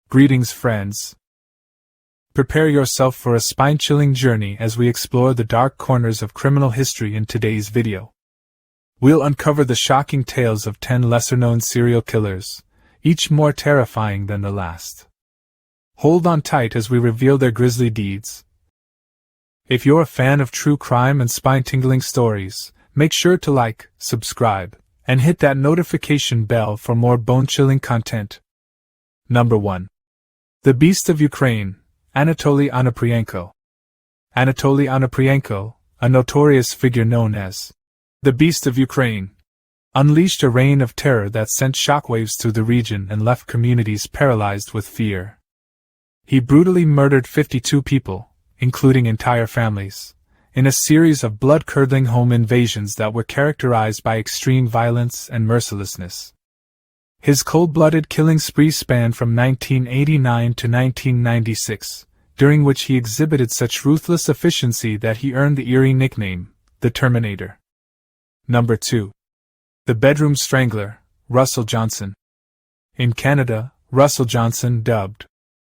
Greetings, friends. Prepare yourself for a spine-chilling journey as we explore the dark corners of criminal history in today's video. We'll uncover the shocking tales of 10 lesser-known serial killers, each more terrifying than the last. Hold on tight as we reveal their grisly deeds. If you're a fan of true crime and spine-tingling stories, make sure to like, subscribe, and hit that notification bell for more bone-chilling content. Number 1. The Beast of Ukraine, Anatoly Onoprienko. Anatoly Onoprienko, a notorious figure known as the Beast of Ukraine, unleashed a reign of terror that sent shockwaves through the region and left communities paralyzed with fear. He brutally murdered 52 people, including entire families, in a series of blood-curdling home invasions that were characterized by extreme violence and mercilessness. His cold-blooded killing spree spanned from 1989 to 1996, during which he exhibited such ruthless efficiency that he earned the eerie nickname, the Terminator. Number 2. The Bedroom Strangler, Russell Johnson. In Canada, Russell Johnson, dubbed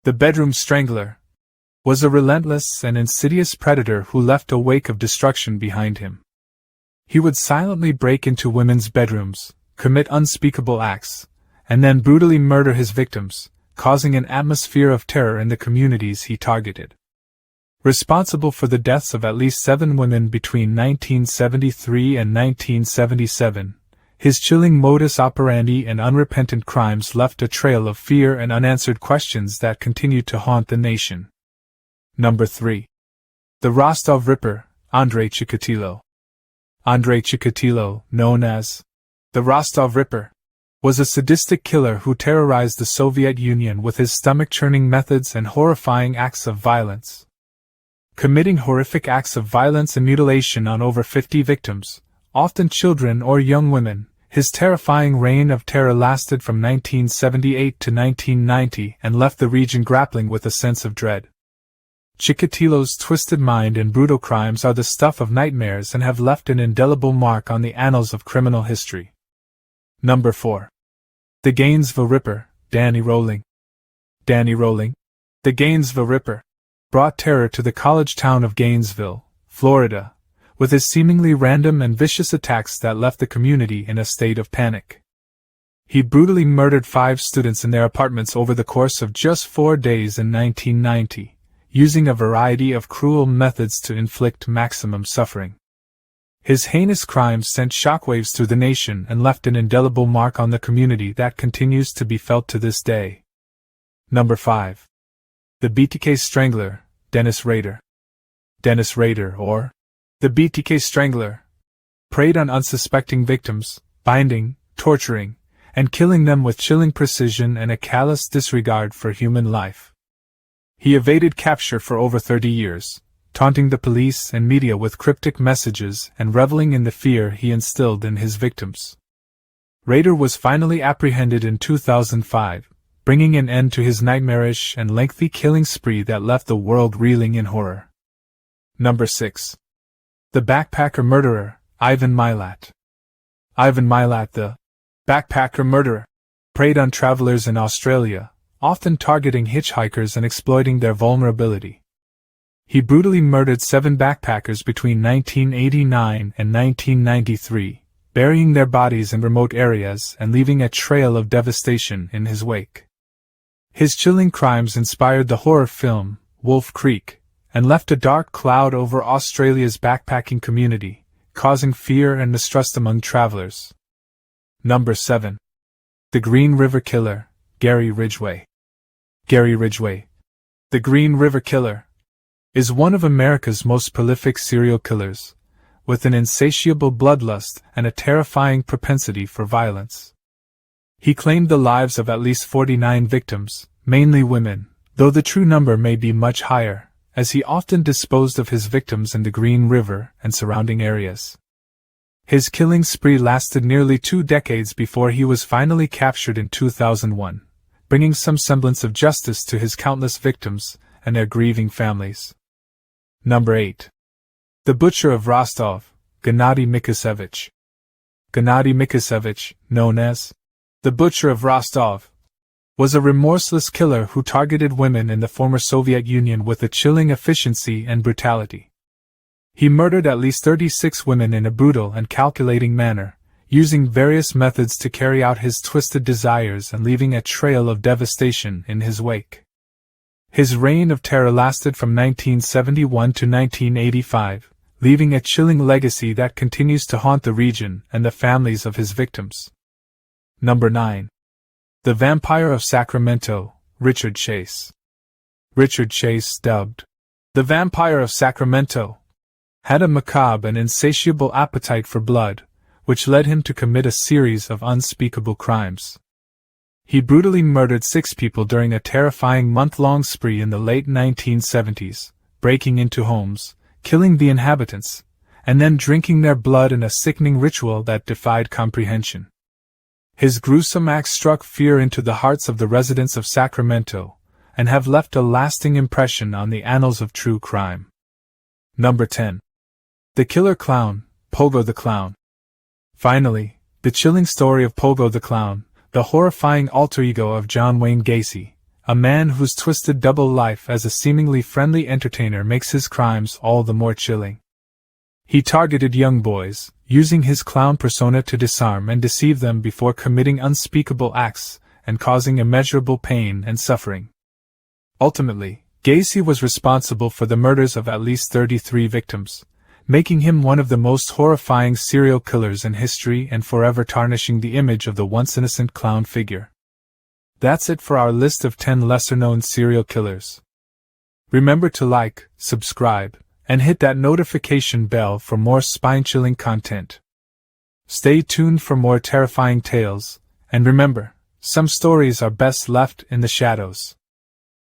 the Bedroom Strangler, was a relentless and insidious predator who left a wake of destruction behind him. He would silently break into women's bedrooms, commit unspeakable acts, and then brutally murder his victims, causing an atmosphere of terror in the communities he targeted. Responsible for the deaths of at least 7 women between 1973 and 1977, his chilling modus operandi and unrepentant crimes left a trail of fear and unanswered questions that continued to haunt the nation. Number 3. The Rostov Ripper, Andrei Chikatilo. Andrei Chikatilo, known as the Rostov Ripper, was a sadistic killer who terrorized the Soviet Union with his stomach-churning methods and horrifying acts of violence. Committing horrific acts of violence and mutilation on over 50 victims, often children or young women, his terrifying reign of terror lasted from 1978 to 1990 and left the region grappling with a sense of dread. Chikatilo's twisted mind and brutal crimes are the stuff of nightmares and have left an indelible mark on the annals of criminal history. Number 4. The Gainesville Ripper, Danny Rolling. Danny Rolling, the Gainesville Ripper, brought terror to the college town of Gainesville, Florida, with his seemingly random and vicious attacks that left the community in a state of panic. He brutally murdered 5 students in their apartments over the course of just 4 days in 1990, using a variety of cruel methods to inflict maximum suffering. His heinous crimes sent shockwaves through the nation and left an indelible mark on the community that continues to be felt to this day. Number 5. The BTK Strangler, Dennis Rader. Dennis Rader, or the BTK Strangler, preyed on unsuspecting victims, binding, torturing, and killing them with chilling precision and a callous disregard for human life. He evaded capture for over 30 years, taunting the police and media with cryptic messages and reveling in the fear he instilled in his victims. Rader was finally apprehended in 2005, bringing an end to his nightmarish and lengthy killing spree that left the world reeling in horror. Number 6. The Backpacker Murderer, Ivan Milat. Ivan Milat, the backpacker murderer, preyed on travelers in Australia, often targeting hitchhikers and exploiting their vulnerability. He brutally murdered 7 backpackers between 1989 and 1993, burying their bodies in remote areas and leaving a trail of devastation in his wake. His chilling crimes inspired the horror film, Wolf Creek, and left a dark cloud over Australia's backpacking community, causing fear and mistrust among travelers. Number 7. The Green River Killer, Gary Ridgway. Gary Ridgway, the Green River Killer, is one of America's most prolific serial killers, with an insatiable bloodlust and a terrifying propensity for violence. He claimed the lives of at least 49 victims, mainly women, though the true number may be much higher, as he often disposed of his victims in the Green River and surrounding areas. His killing spree lasted nearly 2 decades before he was finally captured in 2001, bringing some semblance of justice to his countless victims and their grieving families. Number 8. The Butcher of Rostov, Gennady Mikasevich. Gennady Mikasevich, known as the Butcher of Rostov, was a remorseless killer who targeted women in the former Soviet Union with a chilling efficiency and brutality. He murdered at least 36 women in a brutal and calculating manner, using various methods to carry out his twisted desires and leaving a trail of devastation in his wake. His reign of terror lasted from 1971 to 1985, leaving a chilling legacy that continues to haunt the region and the families of his victims. Number 9. The Vampire of Sacramento, Richard Chase. Richard Chase, dubbed the Vampire of Sacramento, had a macabre and insatiable appetite for blood, which led him to commit a series of unspeakable crimes. He brutally murdered 6 people during a terrifying month-long spree in the late 1970s, breaking into homes, killing the inhabitants, and then drinking their blood in a sickening ritual that defied comprehension. His gruesome acts struck fear into the hearts of the residents of Sacramento, and have left a lasting impression on the annals of true crime. Number 10. The Killer Clown, Pogo the Clown. Finally, the chilling story of Pogo the Clown, the horrifying alter ego of John Wayne Gacy, a man whose twisted double life as a seemingly friendly entertainer makes his crimes all the more chilling. He targeted young boys, using his clown persona to disarm and deceive them before committing unspeakable acts and causing immeasurable pain and suffering. Ultimately, Gacy was responsible for the murders of at least 33 victims, making him one of the most horrifying serial killers in history and forever tarnishing the image of the once innocent clown figure. That's it for our list of 10 lesser-known serial killers. Remember to like, subscribe, and hit that notification bell for more spine-chilling content. Stay tuned for more terrifying tales, and remember, some stories are best left in the shadows.